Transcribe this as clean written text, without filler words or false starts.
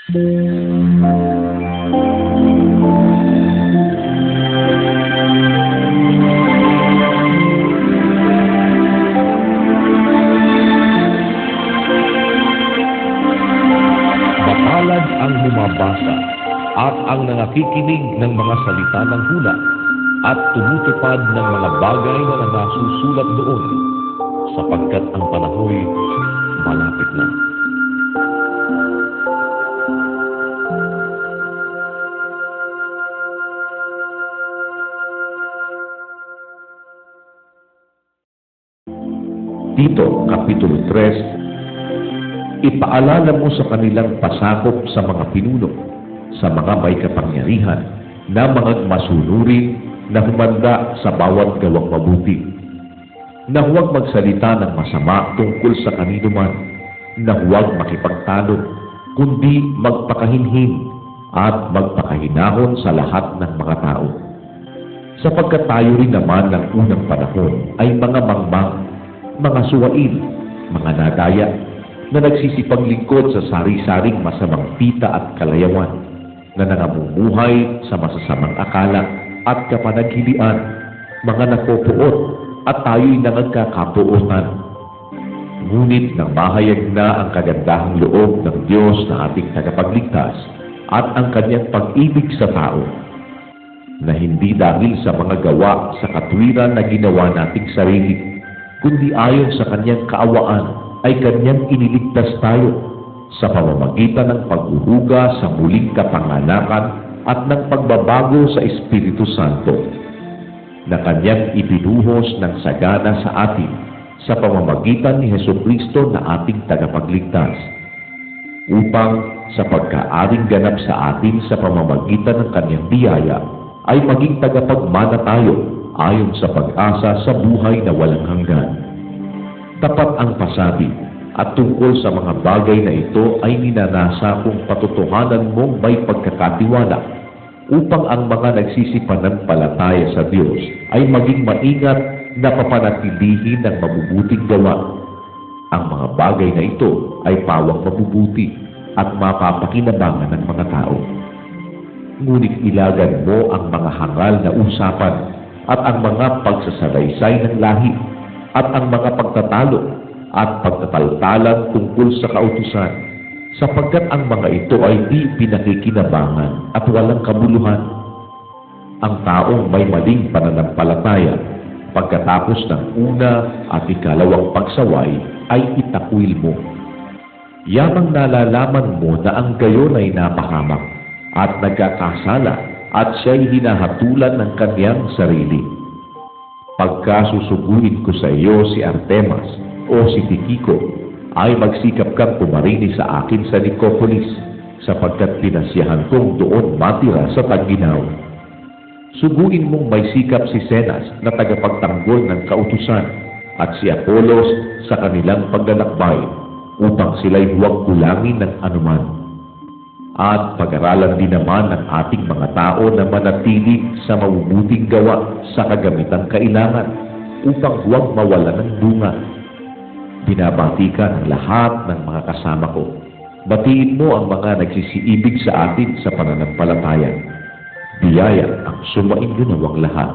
Mapalad ang bumabasa at ang nangakikinig ng mga salita ng hula at tumutupad ng mga bagay na nasusulat doon, sapagkat ang panahoy malapit na. Tito, Kapitulo 3. Ipaalala mo sa kanilang pasakop sa mga pinuno, sa mga may kapangyarihan, na mga masunurin na humanda sa bawat gawang mabuti, na huwag magsalita ng masama tungkol sa kanino man, na huwag makipagtalo, kundi magpakahinhin at magpakahinahon sa lahat ng mga tao. Sapagkat tayo rin naman ng unang panahon ay mga mangmang, mga suwail, mga nadaya, na nagsisipaglingkod sa sari-saring masamang pita at kalayawan, na nangamumuhay sa masasamang akala at kapanaghilian, mga napopuot, at tayo'y nangagkakapuotan. Ngunit nang mahayag na ang kagandahang loob ng Diyos na ating tagapagligtas at ang kanyang pag-ibig sa tao, na hindi dahil sa mga gawa sa katwiran na ginawa nating sarili, kundi ayon sa kanyang kaawaan ay kanyang iniligtas tayo sa pamamagitan ng paghuhuga sa muling kapanganakan at ng pagbabago sa Espiritu Santo, na kanyang ibinuhos ng sagana sa atin sa pamamagitan ni Hesukristo na ating tagapagligtas, upang sa pagkaaring ganap sa atin sa pamamagitan ng kanyang biyaya ay maging tagapagmana tayo ayon sa pag-asa sa buhay na walang hanggan. Tapat ang pasabi, at tungkol sa mga bagay na ito ay ninanasa kung patotohanan mong may pagkakatiwala, upang ang mga nagsisipananampalataya sa Diyos ay maging maingat na papanatilihin ng mabubuting gawa. Ang mga bagay na ito ay pawang mabubuti at mapapakinabangan ng mga tao. Ngunit ilagan mo ang mga hangal na usapan at ang mga pagsasalaysay ng lahi at ang mga pagtatalo at pagtataltalan tungkol sa kautusan, sapagkat ang mga ito ay di pinakikinabangan at walang kabuluhan. Ang taong may maling pananampalataya, pagkatapos ng una at ikalawang pagsaway, ay itakwil mo. Yamang nalalaman mo na ang gayon ay napahamak at nagkakasala at siya'y hinahatulan ng kanyang sarili. Pagkasusuguin ko sa iyo si Artemas o si Tikiko, ay magsikap kang pumarini sa akin sa Nicopolis, sapagkat pinasyahan kong doon matira sa Tag-Ginaw. Suguin mong may sikap si Zenas na tagapagtanggol ng kautusan, at si Apolos sa kanilang paglalakbay, upang sila'y huwag kulangin ng anuman. At pag-aralan din naman ng ating mga tao na manatili sa mabubuting gawa sa kagamitang kailangan, upang huwag mawala ng bunga. Binabati ka ng lahat ng mga kasama ko. Batiin mo ang mga nagsisiibig sa atin sa pananampalataya. Biyaya ang sumainyo nawang lahat.